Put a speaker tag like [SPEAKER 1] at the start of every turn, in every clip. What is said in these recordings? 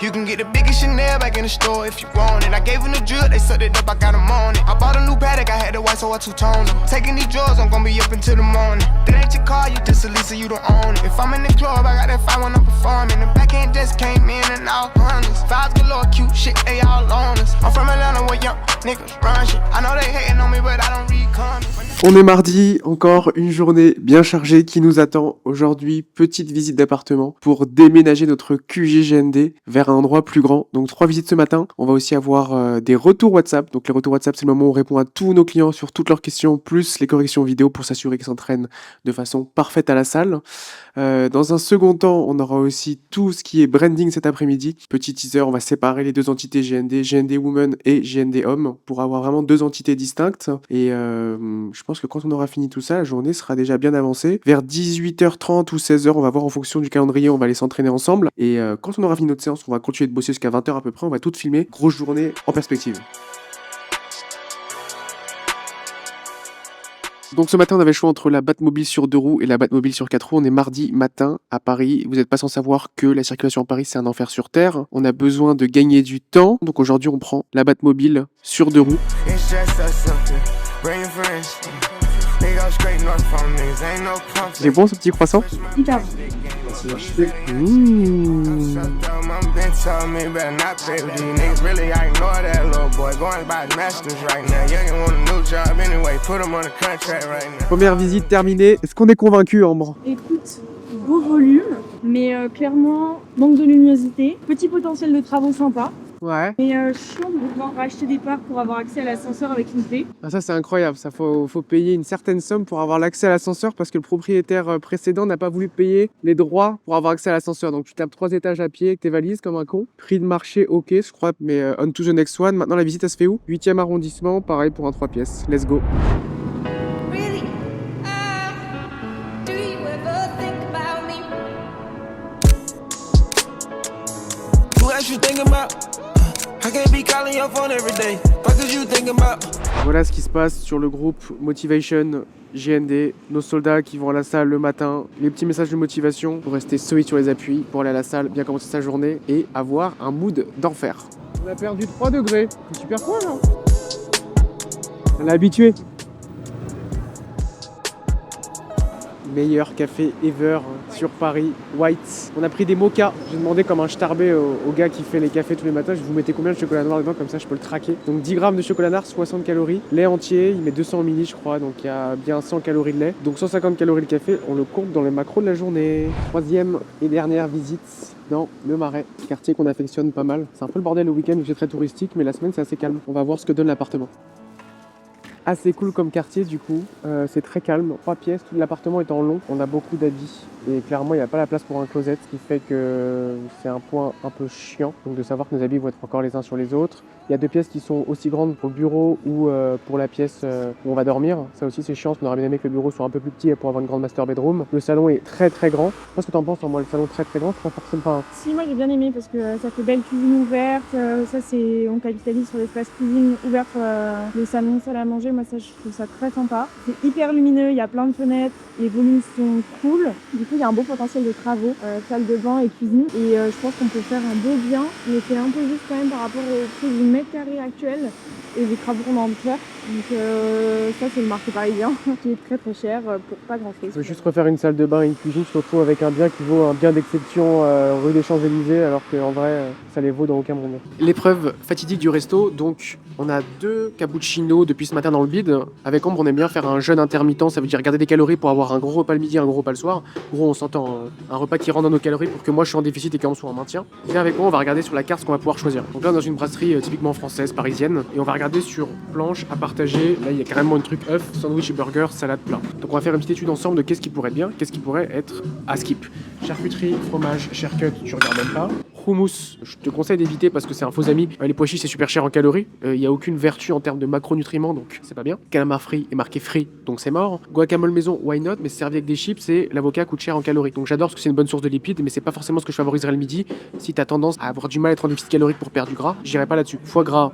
[SPEAKER 1] You can get the biggest Chanel back in the store if you want it. I gave them the drill, they sucked it up, I got them on it. I bought a new Patek, I had the white, so I two-toned it. Taking these drugs, I'm gonna be up until the morning. That ain't your car, you just a Lisa, you don't own it. If I'm in the club, I got that fire when I'm performing. The backhand just came in and all hundreds. Fives galore, cute shit, they all on us. I'm from Atlanta where young niggas run shit. I know they hating on me, but I don't read comments.
[SPEAKER 2] On est mardi, encore une journée bien chargée qui nous attend. Aujourd'hui, petite visite d'appartement pour déménager notre QG GND vers un endroit plus grand. Donc 3 visites ce matin. On va aussi avoir des retours WhatsApp. Donc les retours WhatsApp, c'est le moment où on répond à tous nos clients sur toutes leurs questions, plus les corrections vidéo pour s'assurer qu'ils s'entraînent de façon parfaite à la salle. Dans un second temps, on aura aussi tout ce qui est branding cet après-midi. Petit teaser, on va séparer les deux entités GND, GND Women et GND Hommes pour avoir vraiment deux entités distinctes. Et je pense que quand on aura fini tout ça, la journée sera déjà bien avancée. Vers 18h30 ou 16h, on va voir en fonction du calendrier, on va aller s'entraîner ensemble. Et quand on aura fini notre séance, on va continuer de bosser jusqu'à 20h à peu près. On va tout filmer. Grosse journée en perspective. Donc ce matin, on avait le choix entre la Batmobile sur 2 roues et la Batmobile sur 4 roues. On est mardi matin à Paris. Vous n'êtes pas sans savoir que la circulation à Paris, c'est un enfer sur Terre. On a besoin de gagner du temps. Donc aujourd'hui, on prend la Batmobile sur 2 roues. C'est bon ce petit croissant?
[SPEAKER 3] Hyper bon.
[SPEAKER 2] Première visite terminée. Est-ce qu'on est convaincu, Ambre?
[SPEAKER 3] Écoute, beau volume, mais clairement, manque de luminosité. Petit potentiel de travaux sympa.
[SPEAKER 2] Ouais.
[SPEAKER 3] Mais chiant de devoir racheter des parts pour avoir accès à l'ascenseur avec une clé.
[SPEAKER 2] Ah, ça c'est incroyable, ça faut payer une certaine somme pour avoir l'accès à l'ascenseur parce que le propriétaire précédent n'a pas voulu payer les droits pour avoir accès à l'ascenseur. Donc tu tapes 3 étages à pied avec tes valises comme un con. Prix de marché ok je crois, mais on to the next one. Maintenant la visite elle se fait où? 8e arrondissement, pareil pour un 3 pièces. Let's go. Voilà ce qui se passe sur le groupe Motivation GND, nos soldats qui vont à la salle le matin, les petits messages de motivation pour rester solide sur les appuis, pour aller à la salle, bien commencer sa journée et avoir un mood d'enfer. On a perdu 3 degrés, c'est super froid là. On est habitué. Meilleur café ever sur Paris, White. On a pris des mochas. J'ai demandé comme un starbé au gars qui fait les cafés tous les matins, je vous mettez combien de chocolat noir dedans, comme ça je peux le traquer. Donc 10 grammes de chocolat noir, 60 calories. Lait entier, il met 200 ml je crois, donc il y a bien 100 calories de lait. Donc 150 calories de café, on le compte dans les macros de la journée. Troisième et dernière visite dans le Marais, quartier qu'on affectionne pas mal. C'est un peu le bordel le week-end où c'est très touristique, mais la semaine c'est assez calme. On va voir ce que donne l'appartement. Assez cool comme quartier du coup, c'est très calme, 3 pièces, tout l'appartement est en long, on a beaucoup d'habits et clairement il n'y a pas la place pour un closet, ce qui fait que c'est un point un peu chiant, donc de savoir que nos habits vont être encore les uns sur les autres. Il y a 2 pièces qui sont aussi grandes pour le bureau ou pour la pièce où on va dormir, ça aussi c'est chiant, parce qu'on aurait bien aimé que le bureau soit un peu plus petit pour avoir une grande master bedroom. Le salon est très très grand, je sais pas ce que t'en penses, moi le salon très très grand, c'est pas forcément pas...
[SPEAKER 3] Si, moi j'ai bien aimé parce que ça fait belle cuisine ouverte, ça c'est, on capitalise sur l'espace cuisine ouverte, le salon, salle à manger, moi ça je trouve ça très sympa. C'est hyper lumineux, il y a plein de fenêtres, les volumes sont cool, du coup il y a un beau potentiel de travaux, salle de bain et cuisine, et je pense qu'on peut faire un beau bien, mais c'est un peu juste quand même par rapport au prix du mètre carré actuel et les travaux qu'on a envie de faire. Donc ça c'est le marché parisien qui est très très cher pour pas grand chose.
[SPEAKER 2] Je veux juste refaire une salle de bain et une cuisine, je te retrouve avec un bien qui vaut un bien d'exception rue des Champs-Élysées, alors qu'en vrai ça les vaut dans aucun monde. L'épreuve fatidique du resto, donc on a 2 cappuccinos depuis ce matin dans le bide. Avec Ambre on aime bien faire un jeûne intermittent, ça veut dire garder des calories pour avoir un gros repas le midi et un gros repas le soir. Gros on s'entend, un repas qui rentre dans nos calories pour que moi je sois en déficit et qu'Ambre soit en maintien. Viens avec moi, on va regarder sur la carte ce qu'on va pouvoir choisir. Donc là on est dans une brasserie typiquement française, parisienne, et on va regarder sur planche à partager. Là il y a carrément un truc œuf, sandwich et burger, salade, plat. Donc on va faire une petite étude ensemble de qu'est-ce qui pourrait être bien, qu'est-ce qui pourrait être à skip. Charcuterie, fromage, charcut, tu regardes même pas. Hummus, je te conseille d'éviter parce que c'est un faux ami. Les pois chiches c'est super cher en calories, il n'y a aucune vertu en termes de macronutriments donc c'est pas bien. Calamar frit est marqué free donc c'est mort. Guacamole maison, why not, mais c'est servi avec des chips et l'avocat coûte cher en calories. Donc j'adore parce que c'est une bonne source de lipides, mais c'est pas forcément ce que je favoriserais le midi. Si t'as tendance à avoir du mal à être en déficit calorique pour perdre du gras, j'irai pas là-dessus. Foie gras,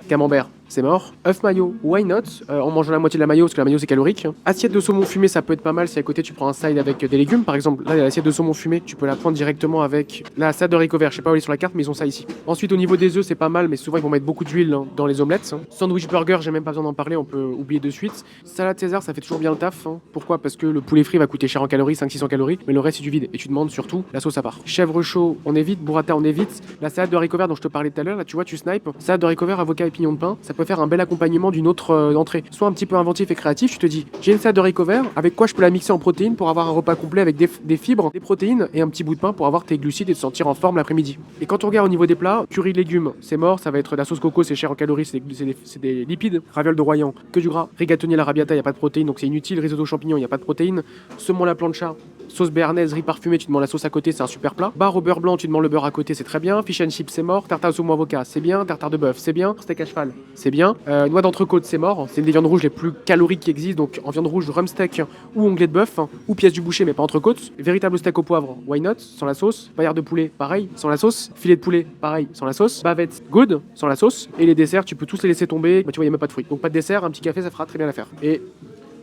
[SPEAKER 2] camembert, c'est mort. œuf mayo, why not, en mangeant la moitié de la mayo, parce que la mayo c'est calorique. Assiette de saumon fumé, ça peut être pas mal si à côté tu prends un side avec des légumes. Par exemple, là il y a l'assiette de saumon fumé, tu peux la prendre directement avec la salade de haricots verts. Je sais pas où elle est sur la carte, mais ils ont ça ici. Ensuite, au niveau des œufs, c'est pas mal, mais souvent ils vont mettre beaucoup d'huile dans les omelettes. Sandwich burger, j'ai même pas besoin d'en parler, on peut oublier de suite. Salade César, ça fait toujours bien le taf. Pourquoi? Parce que le poulet frit va coûter cher en calories, 500-600 calories, mais le reste c'est du vide. Et tu demandes surtout la sauce à part. Chèvre chaud, on évite. Burrata, on évite. La salade de haricots verts dont je te parlais tout à l'heure, là tu vois, tu snipes. Salade de haricots verts, avocat et pignon de pain, ça peut faire un bel accompagnement d'une autre entrée. Soit un petit peu inventif et créatif, tu te dis, j'ai une salade de haricots verts, avec quoi je peux la mixer en protéines pour avoir un repas complet avec des fibres, des protéines et un petit bout de pain pour avoir tes glucides et te sentir en forme l'après-midi. Et quand on regarde au niveau des plats, curry légumes, c'est mort, ça va être de la sauce coco, c'est cher en calories, c'est des lipides. Ravioles de Royan, que du gras. Rigatoni à l'arrabbiata, il n'y a pas de protéines, donc c'est inutile. Risotto champignons, il n'y a pas de protéines. Saumon à la plancha, sauce béarnaise, riz parfumé, tu demandes la sauce à côté, c'est un super plat. Bar au beurre blanc, tu demandes le beurre à côté, c'est très bien. Fish and chips, c'est mort. Tartare au saumon avocat, c'est bien. Tartare de bœuf, c'est bien. Steak à cheval, c'est bien. Noix d'entrecôte, c'est mort. C'est une des viandes rouges les plus caloriques qui existent, donc en viande rouge, rhum steak ou onglet de bœuf, ou pièce du boucher, mais pas entrecôte. Véritable steak au poivre, why not, sans la sauce. Paillard de poulet, pareil, sans la sauce. Filet de poulet, pareil, sans la sauce. Bavette, good, sans la sauce. Et les desserts, tu peux tous les laisser tomber. Bah, tu vois, il n'y a même pas de fruits. Donc pas de dessert, un petit café, ça fera très bien l'affaire. Et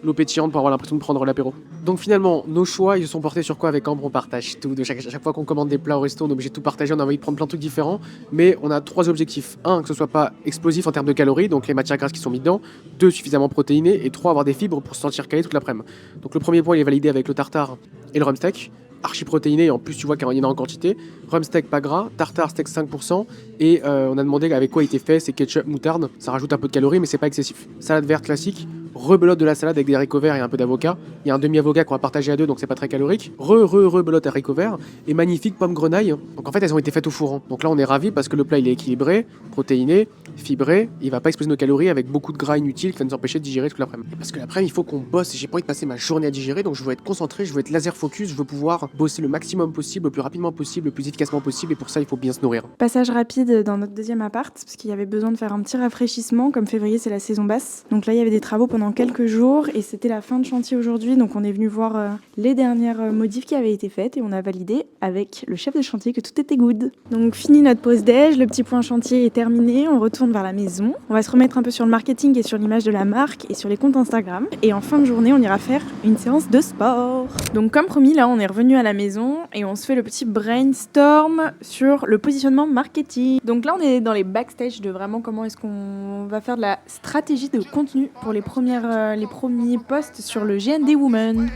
[SPEAKER 2] l'eau pétillante pour avoir l'impression de prendre l'apéro. Donc finalement, nos choix, ils se sont portés sur quoi avec Ambre? On partage tout. De chaque fois qu'on commande des plats au resto, on est obligé de tout partager, on a envie de prendre plein de trucs différents. Mais on a 3 objectifs. 1, que ce soit pas explosif en termes de calories, donc les matières grasses qui sont mises dedans. 2, suffisamment protéiné. Et 3, avoir des fibres pour se sentir calé toute l'après-midi. Donc le premier point, il est validé avec le tartare et le rhum steak. Archi protéiné, et en plus tu vois qu'il y en a en quantité. Rhum steak pas gras, tartare steak 5%, et on a demandé avec quoi il était fait, c'est ketchup, moutarde, ça rajoute un peu de calories mais c'est pas excessif. Salade verte classique, rebelote de la salade avec des haricots verts et un peu d'avocat. Il y a un demi-avocat qu'on va partager à 2, donc c'est pas très calorique. Rebelote haricots verts, et magnifique pomme grenaille. Donc en fait elles ont été faites au four. Donc là on est ravis parce que le plat il est équilibré, protéiné, fibré, il va pas exploser nos calories avec beaucoup de gras inutiles qui va nous empêcher de digérer toute l'après-midi. Parce que l'après-midi il faut qu'on bosse, et j'ai pas envie de passer ma journée à digérer, donc je veux être concentré, je veux être laser focus, je veux pouvoir bosser le maximum possible, le plus rapidement possible, le plus efficacement possible, et pour ça il faut bien se nourrir.
[SPEAKER 3] Passage rapide dans notre deuxième appart, parce qu'il y avait besoin de faire un petit rafraîchissement, comme février c'est la saison basse. Donc là il y avait des travaux pendant quelques jours, et c'était la fin de chantier aujourd'hui, donc on est venu voir les dernières modifs qui avaient été faites, et on a validé avec le chef de chantier que tout était good. Donc fini notre pause déj, le petit point chantier est terminé, on retourne vers la maison. On va se remettre un peu sur le marketing et sur l'image de la marque et sur les comptes Instagram. Et en fin de journée, on ira faire une séance de sport. Donc comme promis, là on est revenu à la maison et on se fait le petit brainstorm sur le positionnement marketing. Donc là on est dans les backstage de vraiment comment est-ce qu'on va faire de la stratégie de contenu pour les premiers posts sur le GND Woman.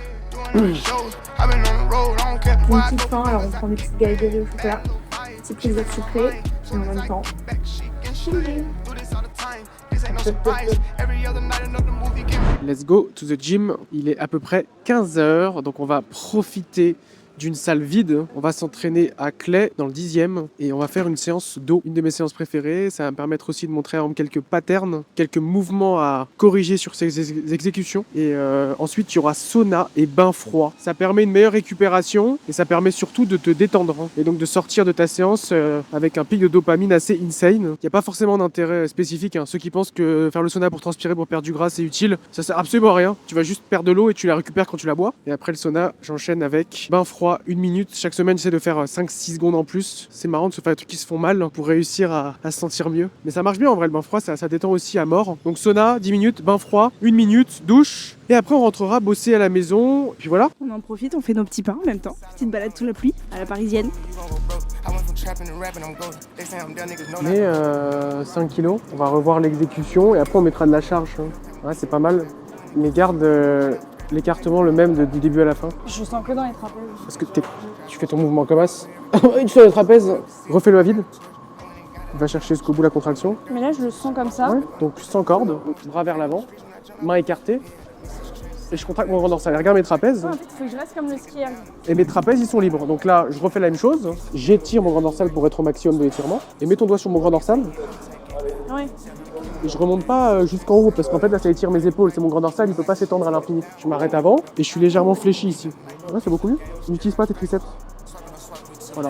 [SPEAKER 3] Une petite fin, alors on prend des petites galettes de chocolat, petites pizzas sucrées, et en même temps,
[SPEAKER 2] Let's go to the gym. Il est à peu près 15h, donc on va profiter d'une salle vide. On va s'entraîner à Clay dans le 10e et on va faire une séance d'eau, une de mes séances préférées. Ça va me permettre aussi de montrer quelques patterns, quelques mouvements à corriger sur ces exécutions. Et ensuite, il y aura sauna et bain froid. Ça permet une meilleure récupération et ça permet surtout de te détendre et donc de sortir de ta séance avec un pic de dopamine assez insane. Il n'y a pas forcément d'intérêt spécifique. Ceux qui pensent que faire le sauna pour transpirer, pour perdre du gras, c'est utile, ça sert absolument à rien. Tu vas juste perdre de l'eau et tu la récupères quand tu la bois. Et après le sauna, j'enchaîne avec bain froid 1 minute. Chaque semaine, j'essaie de faire 5-6 secondes en plus. C'est marrant de se faire des trucs qui se font mal pour réussir à se sentir mieux. Mais ça marche bien en vrai, le bain froid, ça détend aussi à mort. Donc sauna, 10 minutes, bain froid, 1 minute, douche. Et après, on rentrera bosser à la maison. Et puis voilà.
[SPEAKER 3] On en profite, on fait nos petits pains en même temps. Petite balade sous la pluie, à la parisienne.
[SPEAKER 2] Mais 5 kilos, on va revoir l'exécution et après on mettra de la charge. Ouais, c'est pas mal. Mais garde l'écartement le même du début à la fin.
[SPEAKER 3] Je sens que dans les trapèzes.
[SPEAKER 2] Parce que tu fais ton mouvement comme as. Tu fais le trapèze, refais-le à vide. Va chercher jusqu'au bout la contraction.
[SPEAKER 3] Mais là, je le sens comme ça.
[SPEAKER 2] Ouais, donc sans corde, bras vers l'avant, main écartée. Et je contracte mon grand dorsal. Regarde mes trapèzes.
[SPEAKER 3] En fait, il faut que je reste comme le skieur.
[SPEAKER 2] Et mes trapèzes, ils sont libres. Donc là, je refais la même chose. J'étire mon grand dorsal pour être au maximum de l'étirement. Et mets ton doigt sur mon grand dorsal.
[SPEAKER 3] Ouais.
[SPEAKER 2] Et je remonte pas jusqu'en haut parce qu'en fait là ça étire mes épaules, c'est mon grand dorsal, il peut pas s'étendre à l'infini. Je m'arrête avant et je suis légèrement fléchi ici. Ouais, c'est beaucoup mieux. N'utilise pas tes triceps. Voilà.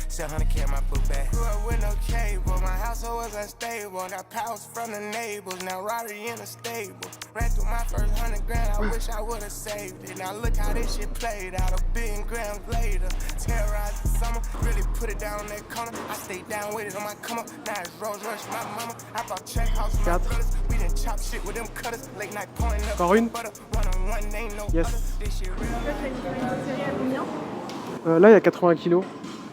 [SPEAKER 1] 700K in my book bag. Grew up with no cable, my household was unstable. Got powers from the neighbors, now Rari in a stable. Ran through my first 100 grand, I wish I would've saved it. Now look how this shit played out, a billion grams later. Terrorized the summer, really put it down on that corner. I stayed down with it on my come up, now it's Rolls Royce, my mama. I brought check house with my brothers, we done chop shit with them cutters. Late night pouring up butter, one on one, ain't no
[SPEAKER 2] Yes.
[SPEAKER 1] butter. This shit real.
[SPEAKER 2] Là, il y a 80 kg.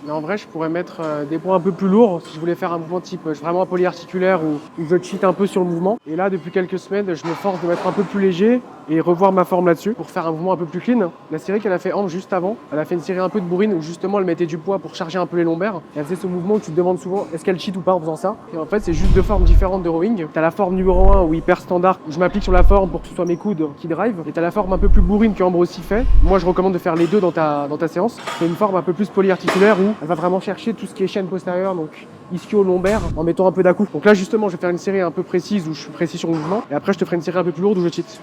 [SPEAKER 2] Mais en vrai, je pourrais mettre des poids un peu plus lourds si je voulais faire un mouvement type vraiment polyarticulaire ou je cheat un peu sur le mouvement. Et là, depuis quelques semaines, je me force de mettre un peu plus léger et revoir ma forme là-dessus pour faire un mouvement un peu plus clean. La série qu'elle a fait Ambre juste avant, elle a fait une série un peu de bourrine où justement elle mettait du poids pour charger un peu les lombaires. Et elle faisait ce mouvement où tu te demandes souvent est-ce qu'elle cheat ou pas en faisant ça. Et en fait, c'est juste deux formes différentes de rowing. T'as la forme numéro 1 où hyper standard, où je m'applique sur la forme pour que ce soit mes coudes qui drive. Et t'as la forme un peu plus bourrine que Ambre aussi fait. Moi, je recommande de faire les deux dans ta séance. C'est une forme un peu plus polyarticulaire où elle va vraiment chercher tout ce qui est chaîne postérieure, donc ischio-lombaire, en mettant un peu d'à-coup. Donc là, justement, je vais faire une série un peu précise où je suis précis sur le mouvement. Et après, je te ferai une série un peu plus lourde où je cheat.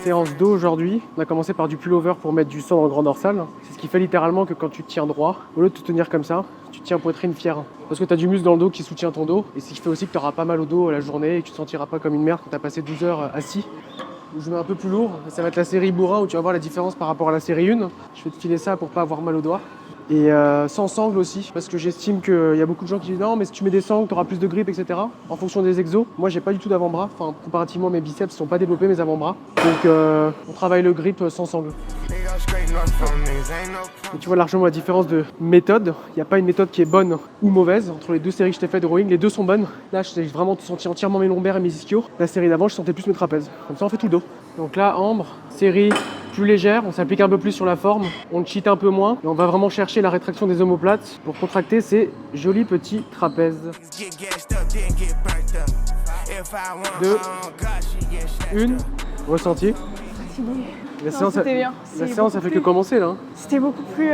[SPEAKER 2] Séance dos aujourd'hui. On a commencé par du pullover pour mettre du sang dans le grand dorsal. C'est ce qui fait littéralement que quand tu te tiens droit, au lieu de te tenir comme ça, tu te tiens poitrine fière. Parce que tu as du muscle dans le dos qui soutient ton dos. Et ce qui fait aussi que tu n'auras pas mal au dos la journée et que tu te sentiras pas comme une merde quand tu as passé 12 heures assis. Je mets un peu plus lourd. Ça va être la série bourrin où tu vas voir la différence par rapport à la série 1. Je vais te filer ça pour pas avoir mal au doigt. Et sans sangle aussi, parce que j'estime qu'il y a beaucoup de gens qui disent non mais si tu mets des sangles, tu auras plus de grip, etc. En fonction des exos. Moi j'ai pas du tout d'avant-bras, enfin comparativement mes biceps sont pas développés mes avant-bras. Donc on travaille le grip sans sangle. Et tu vois largement la différence de méthode. Il n'y a pas une méthode qui est bonne ou mauvaise entre les deux séries que je t'ai fait de rowing. Les deux sont bonnes. Là j'ai vraiment senti entièrement mes lombaires et mes ischios. La série d'avant je sentais plus mes trapèzes. Comme ça on fait tout le dos. Donc là Ambre, série plus légère, on s'applique un peu plus sur la forme, on cheat un peu moins et on va vraiment chercher la rétraction des omoplates pour contracter ces jolis petits trapèzes. 2, 1, ressenti. La séance,
[SPEAKER 3] bien.
[SPEAKER 2] La séance a fait que commencer là. Hein.
[SPEAKER 3] C'était beaucoup plus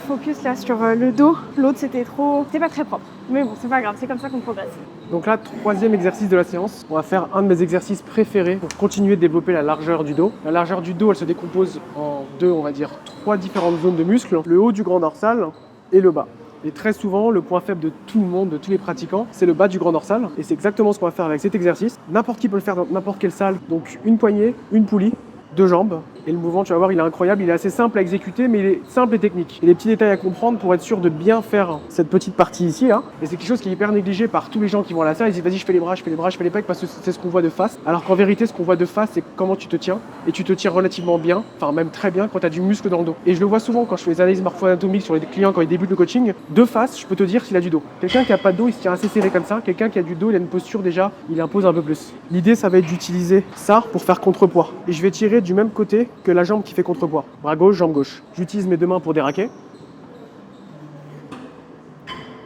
[SPEAKER 3] focus là sur le dos. L'autre c'était pas très propre. Mais bon, c'est pas grave, c'est comme ça qu'on progresse.
[SPEAKER 2] Donc là, troisième exercice de la séance. On va faire un de mes exercices préférés pour continuer de développer la largeur du dos. La largeur du dos, elle se décompose en deux, on va dire, trois différentes zones de muscles. Le haut du grand dorsal et le bas. Et très souvent, le point faible de tout le monde, de tous les pratiquants, c'est le bas du grand dorsal. Et c'est exactement ce qu'on va faire avec cet exercice. N'importe qui peut le faire dans n'importe quelle salle. Donc une poignée, une poulie, deux jambes. Et le mouvement, tu vas voir, il est incroyable, il est assez simple à exécuter, mais il est simple et technique. Il y a des petits détails à comprendre pour être sûr de bien faire cette petite partie ici, là. Et c'est quelque chose qui est hyper négligé par tous les gens qui vont à la salle. Ils disent, vas-y, je fais les bras, je fais les bras, je fais les pecs, parce que c'est ce qu'on voit de face. Alors qu'en vérité, ce qu'on voit de face, c'est comment tu te tiens. Et tu te tiens relativement bien, enfin même très bien, quand tu as du muscle dans le dos. Et je le vois souvent quand je fais les analyses morpho-anatomiques sur les clients quand ils débutent le coaching. De face, je peux te dire s'il a du dos. Quelqu'un qui a pas de dos, il se tient assez serré comme ça. Quelqu'un qui a du dos, il a une posture déjà, il impose un peu plus. L'idée, ça va être d'utiliser ça pour faire contrepoids. Et je vais tirer du même côté que la jambe qui fait contrepoids. Bras gauche, jambe gauche. J'utilise mes deux mains pour déraquer.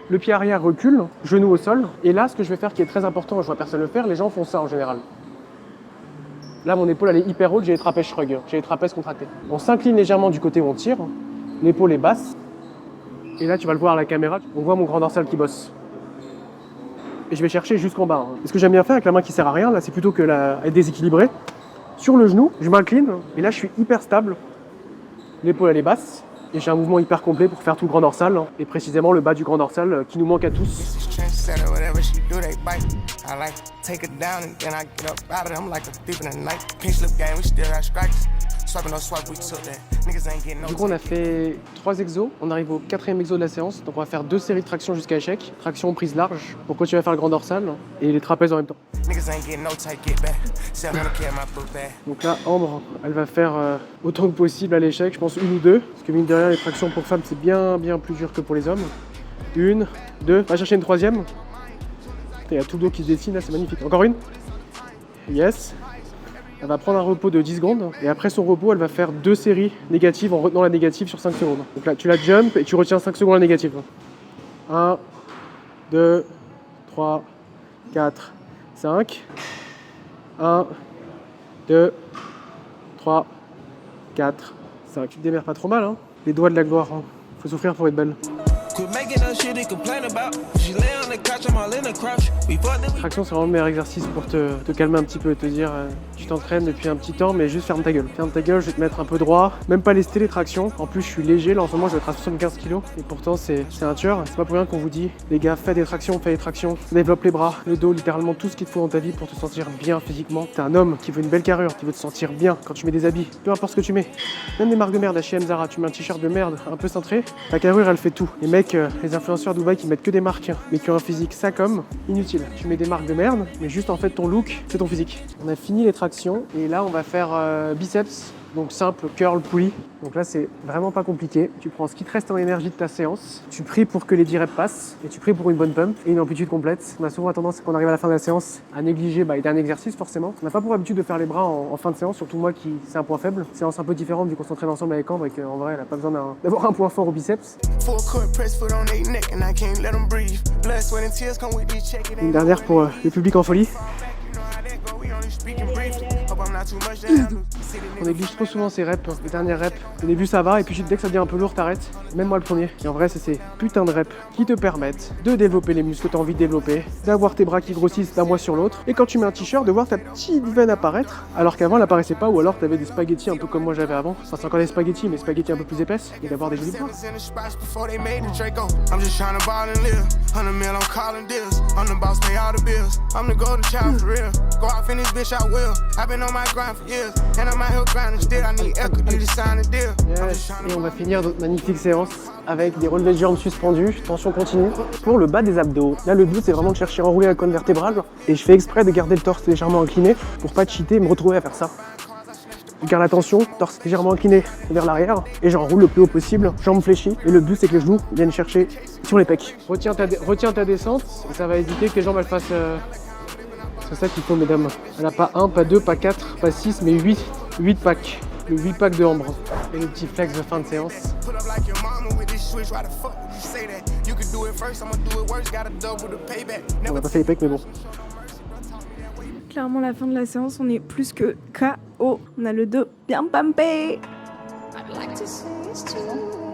[SPEAKER 2] Le pied arrière recule, genou au sol. Et là, ce que je vais faire qui est très important, je vois personne le faire, les gens font ça en général. Là, mon épaule elle est hyper haute, j'ai les trapèzes shrug, j'ai les trapèzes contractés. On s'incline légèrement du côté où on tire, l'épaule est basse. Et là, tu vas le voir à la caméra, on voit mon grand dorsal qui bosse. Et je vais chercher jusqu'en bas. Et ce que j'aime bien faire avec la main qui sert à rien, là, c'est plutôt que être déséquilibrée. Sur le genou, je m'incline et là je suis hyper stable. L'épaule elle est basse et j'ai un mouvement hyper complet pour faire tout le grand dorsal et précisément le bas du grand dorsal qui nous manque à tous. Du coup on a fait 3 exos, on arrive au 4e exo de la séance, donc on va faire 2 séries de tractions jusqu'à échec, traction prise large pour continuer à faire le grand dorsal et les trapèzes en même temps. Donc là Ambre elle va faire autant que possible à l'échec, je pense 1 ou 2, parce que mine de rien les tractions pour femmes c'est bien plus dur que pour les hommes. 1, 2, va chercher une 3e. Il y a tout le dos qui se dessine là, c'est magnifique. Encore une. Yes. Elle va prendre un repos de 10 secondes et après son repos, elle va faire 2 séries négatives en retenant la négative sur 5 secondes. Donc là, tu la jump et tu retiens 5 secondes la négative. 1, 2, 3, 4, 5. 1, 2, 3, 4, 5. Tu te démerdes pas trop mal, hein. Les doigts de la gloire, hein. Faut souffrir pour être belle. Traction, c'est vraiment le meilleur exercice pour te calmer un petit peu et te dire tu tu t'entraînes depuis un petit temps, mais juste ferme ta gueule. Ferme ta gueule, je vais te mettre un peu droit. Même pas lester les tractions. En plus, je suis léger. Là, en ce moment, je vais être à 75 kg. Et pourtant, c'est un tueur. C'est pas pour rien qu'on vous dit, les gars, fais des tractions, développe les bras, le dos, littéralement tout ce qu'il te faut dans ta vie pour te sentir bien physiquement. T'es un homme qui veut une belle carrure, qui veut te sentir bien quand tu mets des habits, peu importe ce que tu mets. Même des marques de merde, H&M, Zara, tu mets un t-shirt de merde un peu cintré, ta carrure elle fait tout. Les mecs, les influenceurs Dubaï qui mettent que des marques, mais qui ont un physique ça comme inutile. Tu mets des marques de merde, mais juste en fait ton look, c'est ton physique. On a fini les tractions et là on va faire biceps. Donc simple, curl, pulley. Donc là c'est vraiment pas compliqué. Tu prends ce qui te reste en énergie de ta séance, tu pries pour que les 10 reps passent et tu pries pour une bonne pump et une amplitude complète. On a souvent tendance quand on arrive à la fin de la séance à négliger les derniers exercices forcément. On n'a pas pour habitude de faire les bras en fin de séance, surtout moi qui c'est un point faible. Séance un peu différente vu qu'on s'entraîne ensemble avec Ambre et qu'en vrai elle a pas besoin d'avoir un point fort au biceps. Une dernière pour le public en folie. On néglige trop souvent ces reps, les dernières reps. Au début ça va et puis dès que ça devient un peu lourd t'arrêtes. Même moi le premier. Et en vrai c'est ces putains de reps qui te permettent de développer les muscles que tu as envie de développer, d'avoir tes bras qui grossissent d'un mois sur l'autre. Et quand tu mets un t-shirt, de voir ta petite veine apparaître alors qu'avant elle apparaissait pas, ou alors t'avais des spaghettis un peu comme moi j'avais avant. Enfin c'est encore des spaghettis mais spaghettis un peu plus épaisses et d'avoir des jolis bras. Yes. Et on va finir notre magnifique séance avec des relevés de jambes suspendus, tension continue, pour le bas des abdos. Là le but c'est vraiment de chercher à enrouler la colonne vertébrale et je fais exprès de garder le torse légèrement incliné pour pas cheater et me retrouver à faire ça. Je garde la tension, torse légèrement incliné vers l'arrière et j'enroule le plus haut possible, jambes fléchies et le but c'est que les genoux viennent chercher sur les pecs. Retiens ta descente et ça va éviter que les jambes elles fassent... C'est ça qu'il faut mesdames. Elle n'a pas 1, pas 2, pas 4, pas 6 mais 8 packs. Le 8 packs de Ambre. Et le petit flex de fin de séance. On n'a pas fait les pecs mais bon.
[SPEAKER 3] Clairement, la fin de la séance, on est plus que KO. On a le dos bien pumpé. I'd like to say it's true.